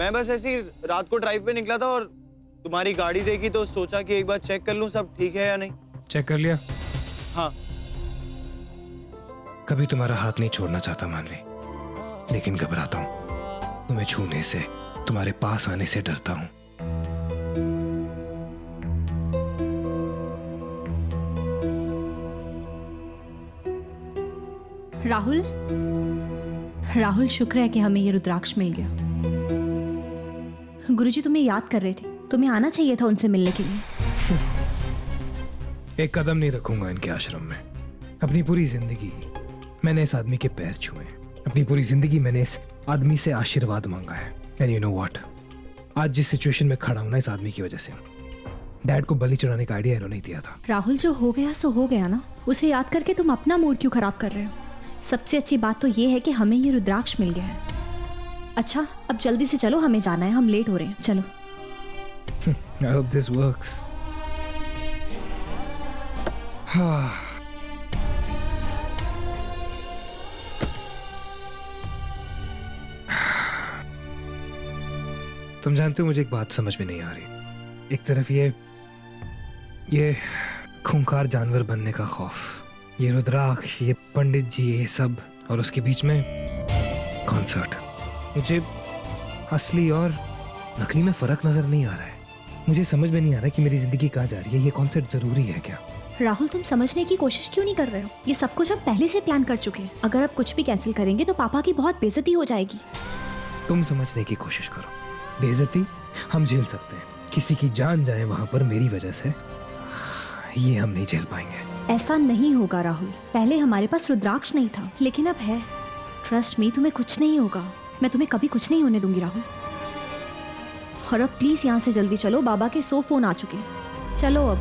मैं बस ऐसी रात को ड्राइव पे निकला था और तुम्हारी गाड़ी देखी तो सोचा कि एक बार चेक कर लूं सब ठीक है या नहीं। चेक कर लिया? हाँ। कभी तुम्हारा हाथ नहीं छोड़ना चाहता मानवी, लेकिन घबराता हूं। तुम्हें छूने से, तुम्हारे पास आने से डरता हूं। राहुल, राहुल शुक्र है कि हमें ये रुद्राक्ष मिल गया। गुरुजी तुम्हें याद कर रहे थे, तुम्हें आना चाहिए था उनसे मिलने के लिए। एक कदम नहीं रखूंगा इनके आश्रम में। अपनी पूरी जिंदगी मैंने इस आदमी के पैर छुए। अपनी पूरी जिंदगी मैंने इस आदमी से आशीर्वाद मांगा है। एंड यू नो व्हाट, आज जिस सिचुएशन में खड़ा हूं ना, इस आदमी की वजह से। डैड को बलि चढ़ाने का आइडिया इन्होंने ही दिया था। राहुल, जो हो गया सो हो गया ना, उसे याद करके तुम अपना मूड क्यों खराब कर रहे हो? सबसे अच्छी बात तो ये है कि हमें ये रुद्राक्ष मिल गया है। अच्छा, अब जल्दी से चलो, हमें जाना है, हम लेट हो रहे हैं। चलो। I hope this works. तुम जानते हो, मुझे एक बात समझ में नहीं आ रही। एक तरफ ये खूंखार जानवर बनने का खौफ, ये रुद्राक्ष, ये पंडित जी, ये सब, और उसके बीच में कॉन्सर्ट। मुझे असली और नकली में फर्क नजर नहीं आ रहा है। मुझे समझ में नहीं आ रहा कि मेरी जिंदगी कहाँ जा रही है। ये कॉन्सर्ट जरूरी है क्या? राहुल, तुम समझने की कोशिश क्यों नहीं कर रहे हो? ये सब कुछ हम पहले से प्लान कर चुके हैं। अगर आप कुछ भी कैंसिल करेंगे तो पापा की बहुत बेइज्जती हो जाएगी। तुम समझने की कोशिश करो। बेइज्जती हम झेल सकते हैं, किसी की जान जाए वहां पर मेरी वजह से, ये हम नहीं झेल पाएंगे। ऐसा नहीं होगा राहुल। पहले हमारे पास रुद्राक्ष नहीं था, लेकिन अब है। ट्रस्ट मी, तुम्हें कुछ नहीं होगा। मैं तुम्हें कभी कुछ नहीं होने दूंगी राहुल। और अब प्लीज यहाँ से जल्दी चलो, बाबा के 100 फोन आ चुके हैं। चलो अब।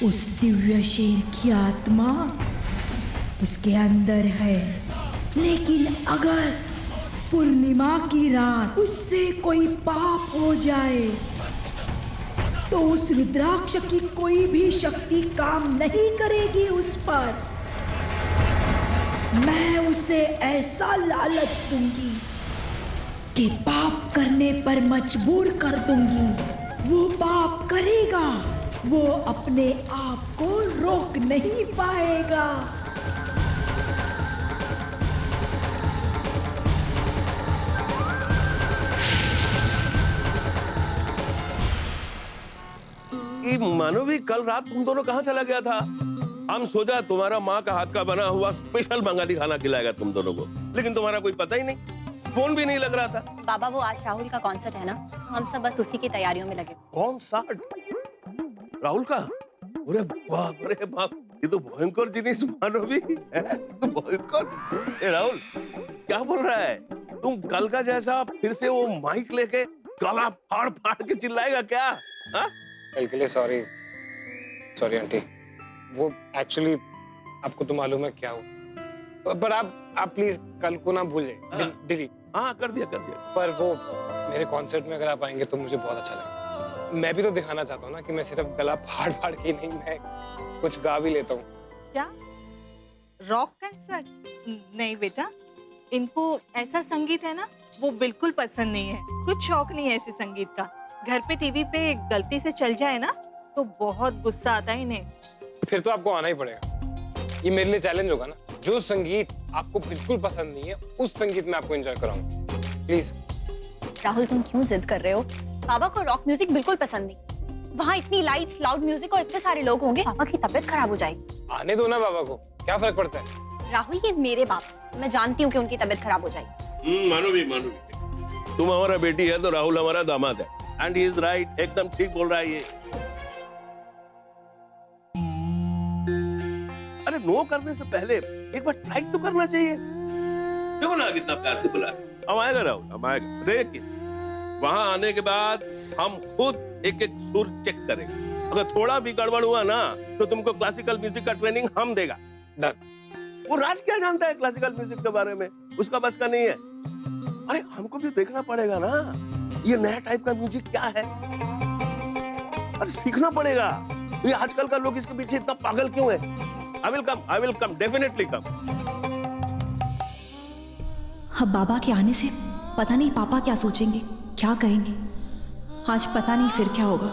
उस दिव्य शेर की आत्मा उसके अंदर है, लेकिन अगर पूर्णिमा की रात उससे कोई पाप हो जाए तो उस रुद्राक्ष की कोई भी शक्ति काम नहीं करेगी उस पर। मैं उसे ऐसा लालच दूंगी कि पाप करने पर मजबूर कर दूंगी। वो पाप करेगा, वो अपने आप को रोक नहीं पाएगा। मानो भी कल रात तुम दोनों कहाँ चला गया था? हम सोचा तुम्हारा माँ का हाथ का बना हुआ स्पेशल बंगाली खाना खिलाएगा तुम दोनों को, लेकिन तुम्हारा कोई पता ही नहीं, फोन भी नहीं लग रहा था। बाबा, वो आज राहुल का कॉन्सर्ट है ना, हम सब बस उसी की तैयारियों में लगे। कॉन्सर्ट? राहुल का? अरे बाप रे बाप, ये तो भयंकर जिनिस मानो भी है, तो भयंकर। ए राहुल, क्या बोल रहा है? तुम कल का जैसा फिर से वो माइक लेके गला फाड़ फाड़ के चिल्लाएगा क्या? हाँ? कल के लिए सॉरी आंटी। वो एक्चुअली आपको तो मालूम है क्या हुआ, पर आप प्लीज कल को ना भूल जाइए। डिलीट। हाँ, कर दिया। पर वो मेरे कॉन्सर्ट में अगर आप आएंगे तो मुझे बहुत अच्छा लगेगा। मैं भी तो दिखाना चाहता हूँ ना कि मैं सिर्फ गला फाड़ फाड़ के नहीं, मैं कुछ गा भी लेता हूँ। क्या रॉक कंसर्ट? नहीं बेटा, इनको ऐसा संगीत है ना, वो बिल्कुल पसंद नहीं है। कुछ शौक नहीं है ऐसे संगीत का। घर पे टीवी पे गलती से चल जाए ना तो बहुत गुस्सा आता है इन्हें। फिर तो आपको आना ही पड़ेगा। ये मेरे लिए चैलेंज होगा ना। जो संगीत आपको बिल्कुल पसंद नहीं है, उस संगीत में आपको एंजॉय कराऊंगा। प्लीज। राहुल, तुम क्यों जिद कर रहे हो? बाबा को रॉक म्यूजिक बिल्कुल पसंद नहीं। वहाँ इतनी लाइट्स, लाउड म्यूजिक और इतने सारे लोग होंगे, पापा की तबीयत खराब हो जाएगी। आने दो ना बाबा को, क्या फर्क पड़ता है? राहुल, ये मेरे बाप, मैं जानती हूँ कि उनकी तबीयत खराब हो जाएगी। मानो भी, तुम हमारा बेटी है तो राहुल हमारा दामाद है। एंड ही इज राइट, एकदम ठीक बोल रहा है ये। अरे नो करने से पहले एक बार ट्राई तो करना चाहिए। देखो ना कितना प्यार से बुला। हम आएगा राहुल, हम आएगा। देखिए, वहां आने के बाद हम खुद एक एक सुर चेक करेंगे। अगर थोड़ा भी गड़बड़ हुआ ना तो तुमको क्लासिकल म्यूजिक का ट्रेनिंग हम देगा। वो राज क्या जानता है क्लासिकल म्यूजिक के बारे में? उसका बस का नहीं है। अरे हमको भी देखना पड़ेगा ना, ये नया टाइप का म्यूजिक क्या है। अरे सीखना पड़ेगा। ये आजकल का लोग इसके पीछे इतना पागल क्यों है? I will come, definitely come. अब बाबा के आने से पता नहीं पापा क्या सोचेंगे, क्या कहेंगे। आज पता नहीं फिर क्या होगा।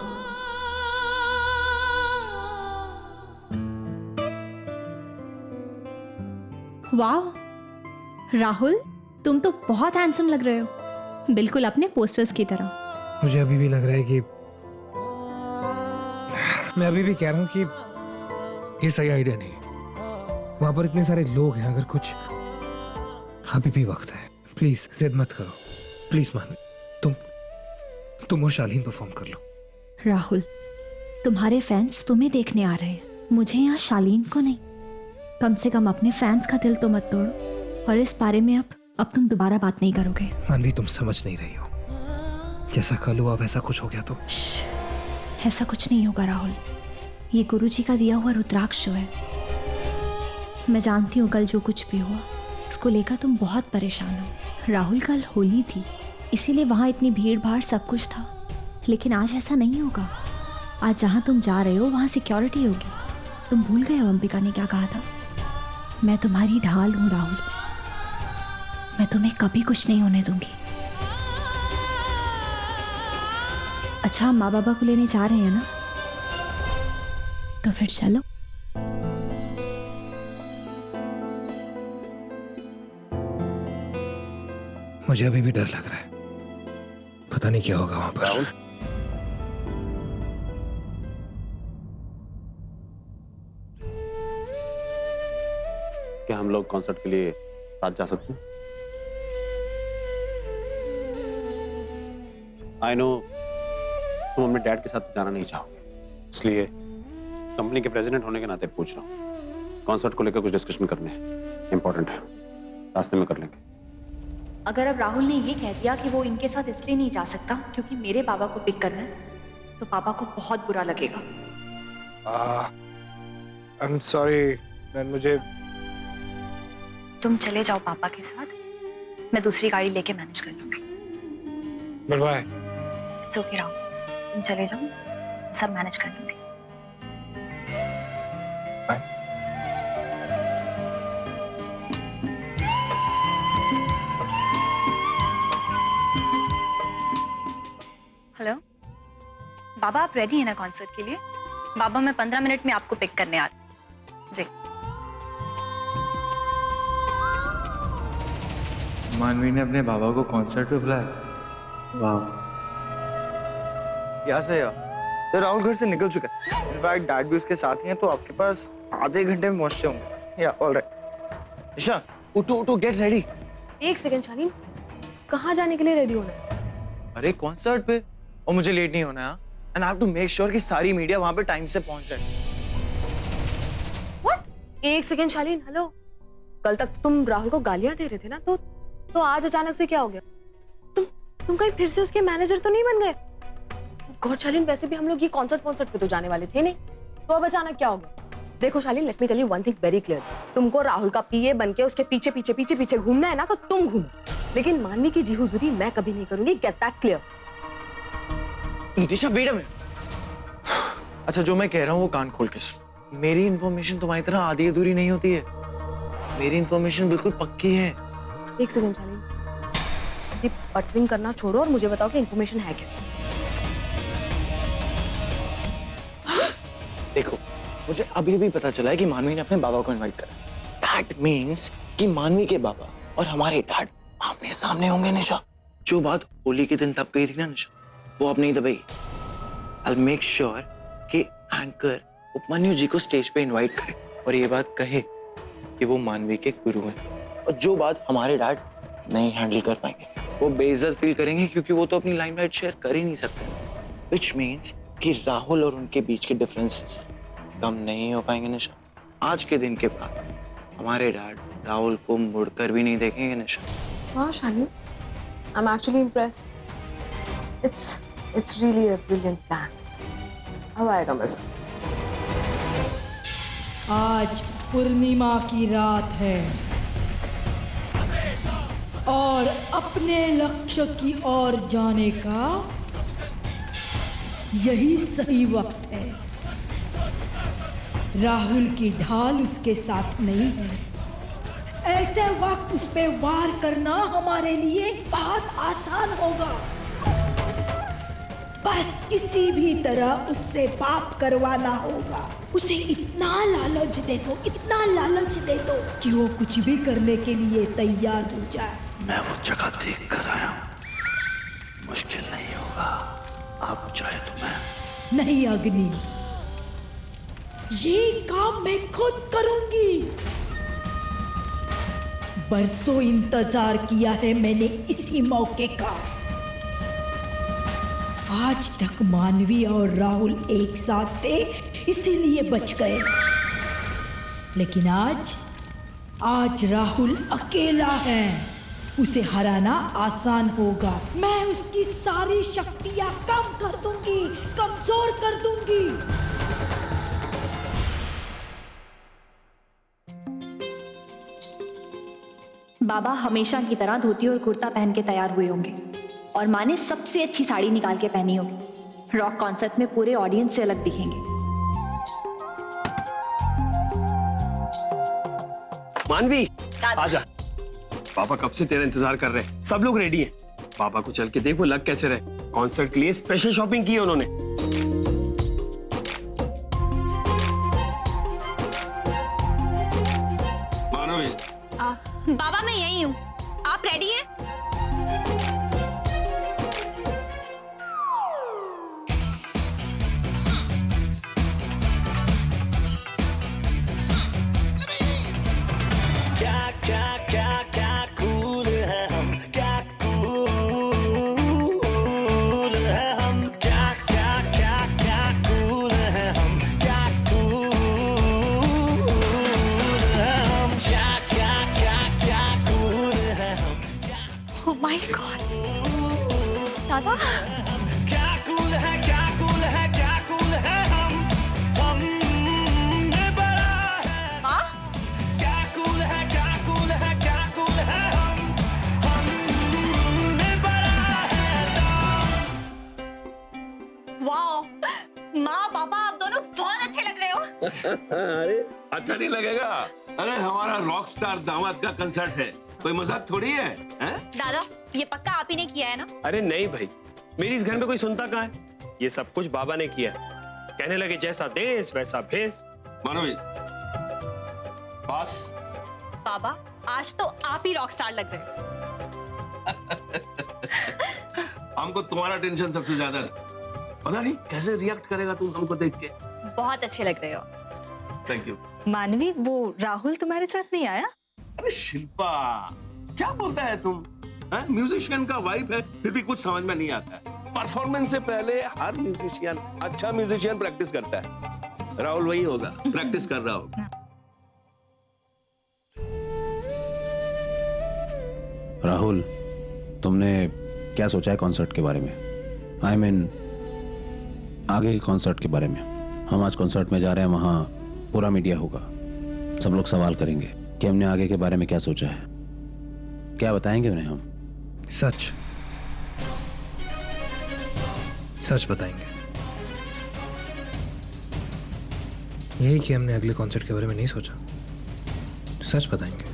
वाह राहुल, तुम तो बहुत हैंडसम लग रहे हो, बिल्कुल अपने पोस्टर्स की तरह। मुझे अभी भी लग रहा है कि मैं अभी भी कह रहा हूँ कि ये सही आइडिया नहीं है। वहां पर इतने सारे लोग हैं, अगर कुछ अभी भी वक्त है। प्लीज जिद मत करो, प्लीज मानो। तुम और शालीन परफॉर्म कर लो। राहुल, तुम्हारे फैंस तुम्हें देखने आ रहे हैं, मुझे यहाँ शालीन को नहीं। कम से कम अपने फैंस का दिल तो मत तोड़ो। और इस बारे में अब तुम दोबारा बात नहीं करोगे। मानवी, तुम समझ नहीं रही हो। जैसा कल हुआ वैसा कुछ हो गया तो ऐसा कुछ नहीं होगा राहुल। ये गुरुजी का दिया हुआ रुद्राक्ष जो है, मैं जानती हूँ कल जो कुछ भी हुआ उसको लेकर तुम बहुत परेशान हो। राहुल, कल होली थी, इसीलिए वहाँ इतनी भीड़ भाड़ सब कुछ था, लेकिन आज ऐसा नहीं होगा। आज जहाँ तुम जा रहे हो वहाँ सिक्योरिटी होगी। तुम भूल गए हो अंबिका ने क्या कहा था? मैं तुम्हारी ढाल हूँ राहुल, मैं तुम्हें कभी कुछ नहीं होने दूंगी। अच्छा, हम माँ बाबा को लेने जा रहे हैं ना, तो फिर चलो। मुझे अभी भी डर लग रहा है, पता नहीं क्या होगा वहां पर। क्या हम लोग कॉन्सर्ट के लिए साथ जा सकते हैं? आई नो तुम अपने डैड के साथ जाना नहीं चाहोगे, इसलिए कंपनी के प्रेसिडेंट होने के नाते पूछ रहा हूँ। कॉन्सर्ट को लेकर कुछ डिस्कशन करने हैं, इंपॉर्टेंट है, रास्ते में कर लेंगे। अगर अब राहुल ने ये कह दिया कि वो इनके साथ इसलिए नहीं जा सकता क्योंकि मेरे बाबा को पिक करना है, तो पापा को बहुत बुरा लगेगा। I'm sorry, मुझे तुम चले जाओ पापा के साथ, मैं दूसरी गाड़ी लेके मैनेज कर लूंगी। बाय। इट्स ओके राहुल, तुम चले जाओ, सब मैनेज कर लूंगी। हेलो बाबा, आप रेडी हैं ना कॉन्सर्ट के लिए? बाबा, मैं 15 मिनट में आपको पिक करने आ रही हूँ। जी। मानवी ने अपने बाबा को कॉन्सर्ट पे बुलाया। वाह, यहाँ से यार, तो राहुल घर से निकल चुका है। इनफैक्ट डैड भी उसके साथ ही हैं, तो आपके पास आधे घंटे में पहुंचते होंगे। या ऑलराइट। ईशा, उठो, गेट रेडी। एक सेकंड शालीन, कहाँ जाने के लिए रेडी होना है? अरे कॉन्सर्ट पे, और मुझे लेट नहीं होना है। And I have to make sure कि सारी मीडिया वहां पे टाइम से पहुंच जाए। व्हाट? एक सेकंड शालीन, हेलो। कल तक तो तुम राहुल को गालियां दे रहे थे ना, तो आज अचानक से क्या हो गया? तुम कहीं फिर से उसके मैनेजर तो नहीं बन गए? गॉड शालीन, वैसे भी हम लोग ये कॉन्सर्ट पे तो जाने वाले थे नहीं, तो अब अचानक क्या हो गया? देखो Shaleen, let me tell you one thing very clear. तुमको राहुल का पीए बन के उसके पीछे घूमना है ना, तो तुम घूमो, लेकिन मानवी की जी हुजूरी मैं कभी नहीं करूंगी। Get that clear? Isha, wait a minute. अच्छा, जो मैं कह रहा हूँ वो कान खोल के सुन। मेरी इंफॉर्मेशन तुम्हारी तरह आधी अधूरी नहीं होती है। मेरी इंफॉर्मेशन बिल्कुल पक्की है। एक सेकंड शालीन, ये बटरिंग करना छोड़ो और मुझे बताओ कि इंफॉर्मेशन है क्या? देखो, मुझे अभी भी पता चला है कि मानवी ने अपने बाबा को इनवाइट करा। दैट मीन्स कि मानवी के बाबा और हमारे डैड आमने सामने होंगे। निशा, जो बात होली के दिन तब कही थी ना निशा, वो अब नहीं दबाई। I'll make sure कि एंकर उपमन्यु जी को स्टेज पे इनवाइट करे और ये बात कहे कि वो मानवी के गुरु हैं, और जो बात हमारे डैड नहीं हैंडल कर पाएंगे वो बेइज्जत फील करेंगे, क्योंकि वो तो अपनी लाइमलाइट शेयर कर ही नहीं सकते। Which means कि राहुल और उनके बीच के डिफरेंसेस कम नहीं हो पाएंगे। निशा, आज के दिन के बाद हमारे डैड राहुल को मुड़कर भी नहीं देखेंगे। निशा, हाँ Shaleen, I am actually impressed. It's really a brilliant plan. अब आएगा मजा। आज पूर्णिमा की रात है और अपने लक्ष्य की ओर जाने का यही सही वक्त है। राहुल की ढाल उसके साथ नहीं है, ऐसे वक्त उस पे वार करना हमारे लिए बहुत आसान होगा। बस किसी भी तरह उससे पाप करवाना होगा। उसे इतना लालच दे दो, इतना लालच दे दो कि वो कुछ भी करने के लिए तैयार हो जाए। मैं वो जगह देख कर आया हूं, मुश्किल नहीं होगा। आप चाहे तो मैं। नहीं अग्नि, ये काम मैं खुद करूंगी। बरसों इंतजार किया है मैंने इसी मौके का। आज तक मानवी और राहुल एक साथ थे, इसीलिए बच गए। लेकिन आज राहुल अकेला है। उसे हराना आसान होगा। मैं उसकी सारी शक्तियां कम कर दूंगी, कमजोर कर दूंगी। बाबा हमेशा की तरह धोती और कुर्ता पहन के तैयार हुए होंगे और माँ ने सबसे अच्छी साड़ी निकाल के पहनी होगी। रॉक कॉन्सर्ट में पूरे ऑडियंस से अलग दिखेंगे। मानवी आजा, पापा कब से तेरा इंतजार कर रहे हैं। सब लोग रेडी हैं। पापा को चल के देख वो लग कैसे रहे। कॉन्सर्ट के लिए स्पेशल शॉपिंग की है उन्होंने। मानवी, बाबा मैं यही हूँ, आप रेडी हैं? Oh my God, दादा क्या कूल है, क्या कूल है, क्या कूल है हम ने बड़ा है। माँ, क्या कूल है, क्या कूल है, क्या कूल है हम ने बड़ा है। वाओ, माँ पापा आप दोनों बहुत अच्छे लग रहे हो। अरे अच्छा नहीं लगेगा? अरे हमारा रॉक स्टार दामाद का कंसर्ट है, कोई मजाक थोड़ी है, हैं? दादा ये पक्का आप ही ने किया है ना? अरे नहीं भाई, मेरी इस घर में कोई सुनता कहाँ है। ये सब कुछ बाबा ने किया है। कहने लगे जैसा देश वैसा भेष। मानवी, बस बाबा आज तो आप ही रॉक स्टार लग रहे हो। हमको तुम्हारा टेंशन सबसे ज्यादा था। पता नहीं कैसे रिएक्ट करेगा तुम हमको देख के। बहुत अच्छे लग रहे हो। Thank you. मानवी, वो राहुल तुम्हारे साथ नहीं आया? अरे शिल्पा, क्या बोलता है तुम? म्यूजिशियन का वाइफ है, फिर भी कुछ समझ में नहीं आता है। परफॉर्मेंस से पहले हर म्यूजिशियन, अच्छा म्यूजिशियन प्रैक्टिस करता है। राहुल वही होगा, प्रैक्टिस कर रहा होगा। राहुल, तुमने क्या सोचा है कॉन्सर्ट के बारे में? I mean, आगे के कॉन्सर्ट के बारे में। हम आज कॉन्सर्ट में जा रहे हैं, वहाँ पूरा मीडिया होगा। सब लोग सवाल करेंगे कि हमने आगे के बारे में क्या सोचा है। क्या बताएंगे उन्हें हम? सच सच बताएंगे। यही कि हमने अगले कॉन्सर्ट के बारे में नहीं सोचा। सच बताएंगे।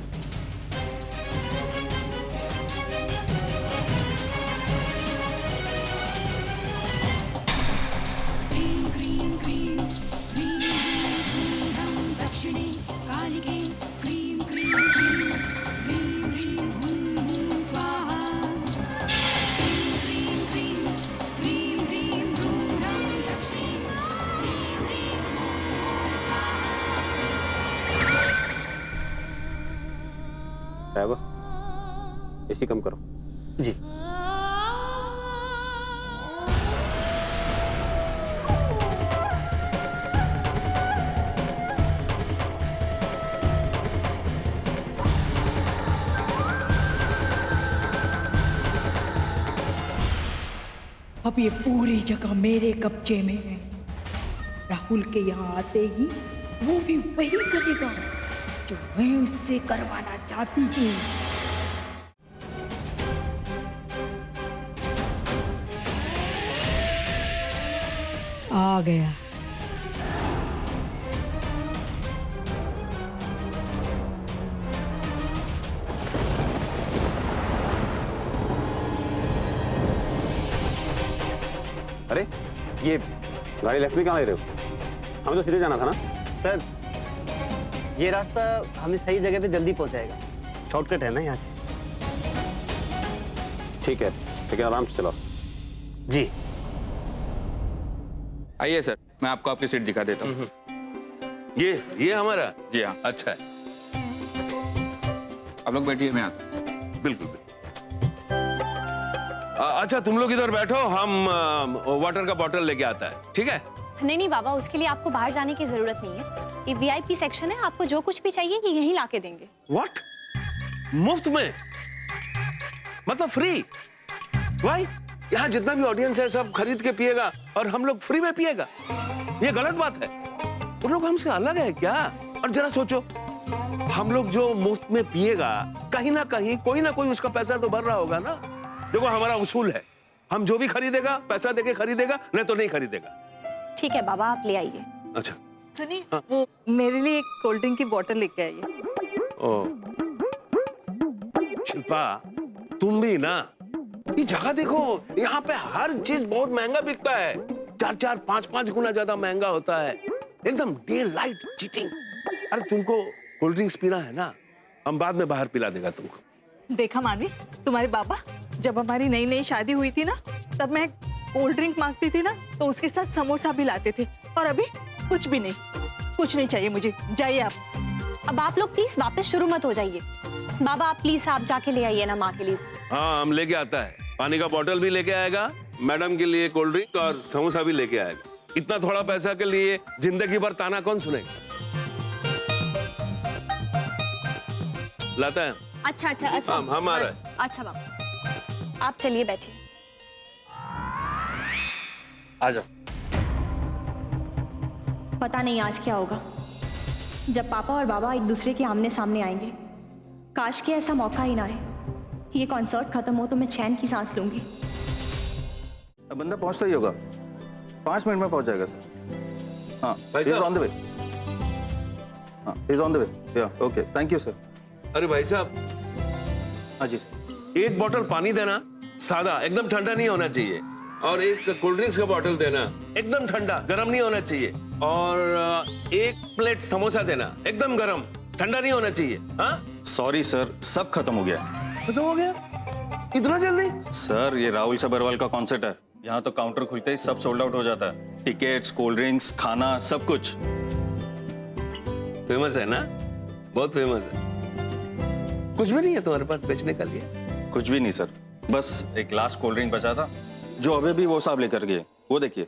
ड्राइवर, एसी कम करो। जी। अब ये पूरी जगह मेरे कब्जे में है। राहुल के यहाँ आते ही वो भी वही करेगा जो मैं उससे करवाना चाहती हूँ। आ गया। अरे ये गाड़ी लेफ्ट में कहाँ ले रहे हो? हमें तो सीधे जाना था ना। सर ये रास्ता हमें सही जगह पे जल्दी पहुंचाएगा, शॉर्टकट है ना यहाँ से। ठीक है, लेकिन आराम से चलाओ। जी आइए सर, मैं आपको आपकी सीट दिखा देता हूँ। ये हमारा? जी हाँ, अच्छा है, आप लोग बैठिए, मैं आता हूँ। बिल्कुल बिल्कुल। अच्छा तुम लोग इधर बैठो, हम वाटर का बॉटल लेके आता है, ठीक है? नहीं बाबा, उसके लिए आपको बाहर जाने की जरूरत नहीं है। ये VIP सेक्शन है, आपको जो कुछ भी चाहिए ये यहीं लाके देंगे। व्हाट? मुफ्त में? मतलब फ्री? भाई यहाँ जितना भी ऑडियंस है सब खरीद के पिएगा और हम लोग फ्री में पिएगा? ये गलत बात है। तुम लोग हमसे अलग है क्या? और जरा सोचो, हम लोग जो मुफ्त में पिएगा कहीं ना कहीं कोई ना कोई उसका पैसा तो भर रहा होगा ना। देखो हमारा उसूल है, हम जो भी खरीदेगा पैसा देके खरीदेगा, नहीं तो नहीं खरीदेगा। ठीक है बाबा, आप ले आइए। अच्छा सुनिए, वो मेरे लिए एक कोल्ड ड्रिंक की बोतल लेके आइए। ओ शिल्पा, तुम भी ना, ये जगह देखो, यहाँ पे हर चीज बहुत महंगा बिकता है। 4-4, 5-5 गुना ज्यादा महंगा होता है। एकदम डे लाइट चीटिंग। अरे तुमको कोल्ड ड्रिंक्स पीना है ना, हम बाद में बाहर पिला देगा तुमको। देखा मानवी, तुम्हारे बाबा जब हमारी नई नई शादी हुई थी ना, तब मैं कोल्ड ड्रिंक मांगती थी ना तो उसके साथ समोसा भी लाते थे, और अभी कुछ भी नहीं, कुछ नहीं चाहिए मुझे। जाइए आप। अब आप लोग प्लीज वापस शुरू मत हो जाइए। बाबा आप प्लीज आप जाके ले आइए ना माँ के लिए। हाँ हम लेके आता है, पानी का बोतल भी लेके आएगा, मैडम के लिए कोल्ड ड्रिंक और समोसा भी लेके आएगा। इतना थोड़ा पैसा के लिए जिंदगी भर ताना कौन सुनेगा? लाता है? अच्छा अच्छा अच्छा, हम आ रहे हैं। अच्छा बाबा आप चलिए बैठिए। आ जाओ। पता नहीं आज क्या होगा, जब पापा और बाबा एक दूसरे के आमने सामने आएंगे। काश कि ऐसा मौका ही ना आए। ये कॉन्सर्ट खत्म हो तो मैं चैन की सांस लूंगी। बंदा पहुंचता ही होगा, 5 मिनट में पहुंच जाएगा सर। हाँ, he is on the way. हाँ, he is on the way. Yeah, okay, thank you sir. अरे भाई साहब, हाँ जी सर। एक बोतल पानी देना, सादा, एकदम ठंडा नहीं होना चाहिए। और एक कोल्ड ड्रिंक्स का बोतल देना, एकदम ठंडा, गर्म नहीं होना चाहिए। और एक प्लेट समोसा देना, एकदम गर्म, ठंडा नहीं होना चाहिए। हाँ सॉरी सर, सब खत्म हो गया। खत्म हो गया? इतना जल्दी? सर ये राहुल सबरवाल का कॉन्सर्ट है, यहाँ तो काउंटर खुलते ही सब सोल्ड आउट हो जाता है। टिकट्स, कोल्ड ड्रिंक्स, खाना, सब कुछ। फेमस है ना, बहुत फेमस है। कुछ भी नहीं है तुम्हारे पास बेचने के लिए? कुछ भी नहीं सर, बस एक लास्ट कोल्ड ड्रिंक बचा था, जो अभी भी वो साहब लेकर गए। वो देखिए।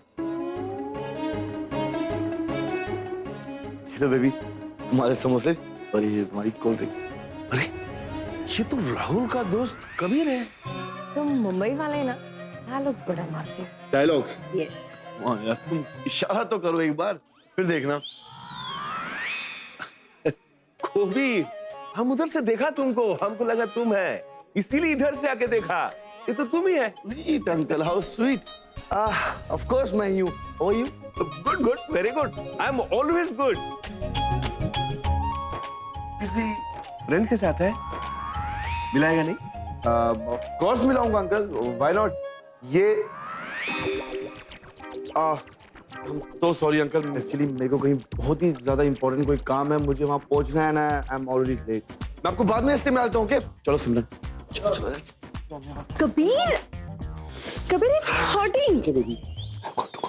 बेबी, तुम्हारे समोसे और ये तुम्हारी कोल्ड ड्रिंक। अरे ये तो राहुल का दोस्त कबीर है। तुम मुंबई वाले ना, डायलॉग्स बड़ा मारते हो। डायलॉग्स? यस। यार तुम इशारा तो करो एक बार, फिर देखना। खोबी, हम उधर से देखा तुमको, हमको लगा तुम है, इसीलिए इधर से आके देखा। ये तो तुम ही है। Sweet uncle, how sweet. Of course मैं ही हूँ। How are you? Good good, very good, I am always good. किसी फ्रेंड के साथ है? मिलाएगा नहीं? ऑफ कोर्स मिलाऊंगा अंकल, व्हाई नॉट। ये तो सॉरी अंकल, एक्चुअली मेरे को कहीं बहुत ही ज्यादा इंपॉर्टेंट कोई काम है, मुझे वहां पहुंचना है ना। I am already late. मैं आपको बाद में इससे मिलता हूँ। ओके चलो सिमरन, चलो चलो। Kabir, Kabir it's hurting. Okay baby,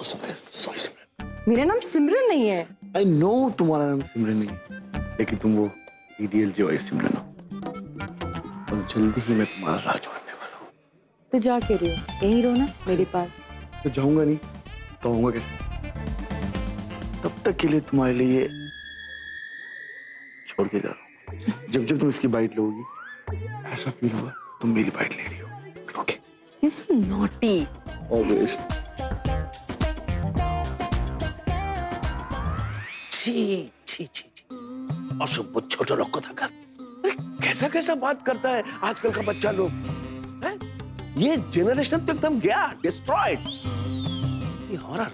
sorry Simran. मेरा नाम सिमरन नहीं है। आई नो तुम्हारा नाम सिमरन नहीं है, लेकिन तुम वो ईडीएल जो है सिमरन हो, और जल्दी ही मैं तुम्हारा राज बनने वाला हूँ। तो जा के रही हो, यहीं रहो ना मेरे पास। तो जाऊंगा नहीं तो आऊंगा कैसे? तब तक के लिए तुम्हारे लिए छोड़ के जा रहा हूँ। जब जब तुम इसकी बाइट लोगी ऐसा फील होगा तुम मेरी बाइट ले रही हो। Okay? You're so naughty. Always. छी छी छी छी, अशुभ छोटे लोग को था। कैसा कैसा बात करता है आजकल का बच्चा लोग, हैं? ये जनरेशन तो एकदम गया, डिस्ट्रॉयड। हमारा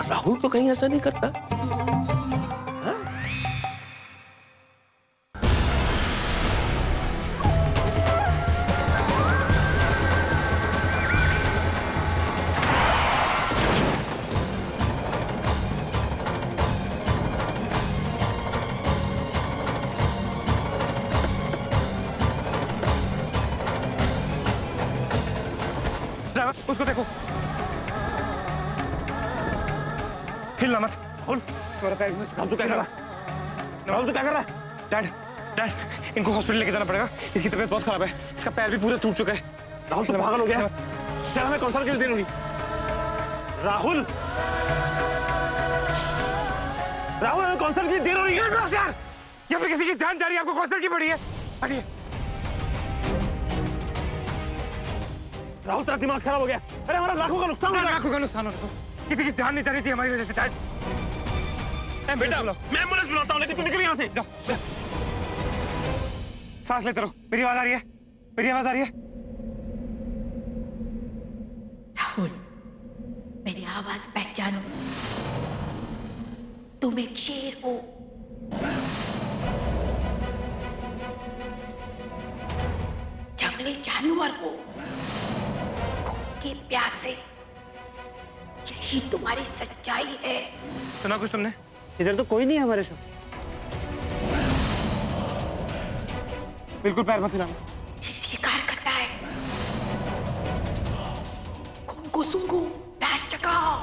राहुल तो कहीं ऐसा नहीं करता। हाँ? हाँ उसको देखो, हिलना मत। तुम्हारा पैर भी राहुल तू क्या कर रहा है? राहुल तू क्या कर रहा है? डैड डैड इनको हॉस्पिटल लेके जाना पड़ेगा, इसकी तबीयत बहुत खराब है, इसका पैर भी पूरा टूट चुका है। राहुल तू पागल हो गया? चल हमें कंसल्ट के लिए देर होगी। राहुल राहुल हमें कंसल्ट के लिए देर हो रही है यार, यहाँ पे किसी की जान जा रही है, आपको कौंसल की पड़ी है? हटिए। राहुल तेरा दिमाग खराब हो गया। अरे हमारा लाखों का नुकसान हो गया। लाखों का नुकसान हो रहा है, किसी की जान नहीं जानी चाहिए हमारी वजह से। डैड बेटा मैं एम्बुलेंस बुलाता हूँ, लेकिन तू निकल यहाँ से। जाओ, सांस लेते रहो। मेरी आवाज आ रही है? मेरी आवाज आ रही है? राहुल, मेरी आवाज पहचानो। तुम एक शेर हो। जंगली जानवर हो, भूखे प्यासे। यही तुम्हारी सच्चाई है। सुना कुछ तुमने? इधर तो कोई नहीं है हमारे साथ। बिल्कुल पैर मत हिलाना। शिकार करता है। कुंकू सुंकू, बैठ चकाओ।